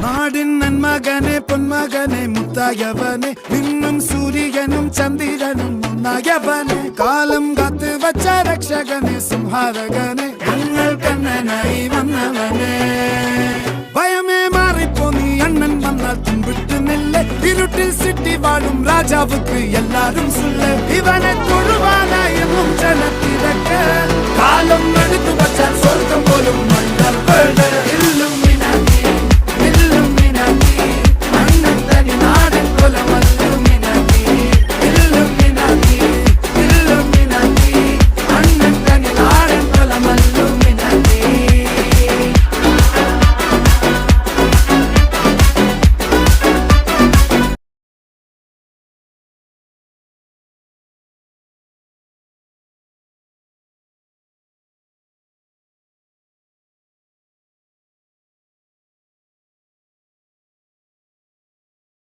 നാടിൻ നന്മകനെ പൊന്മകനെ മുത്തായവനെ നിന്നും സൂര്യനും ചന്ദ്രനും ഒന്നായവനെ കാലം കാത്ത് വച്ച രക്ഷകനെ സംഹാരകനെ ഞങ്ങൾ കണ്ണനായി വന്നവനെ ഭയമേ മാറിപ്പോ നീ അണ്ണൻ വന്നാൽ തുമ്പിട്ട് നെല്ല് ഇരുട്ടിൽ സിറ്റി വാഴും രാജാവുക്ക് എല്ലാരും സുല്ല് ഇവനെ തൊഴുവാനായും ജനത്തിരക്ക് കാലം എടുത്തു വച്ചാൽ സ്വർഗം പോലും മണ്ണൽ ഇല്ലും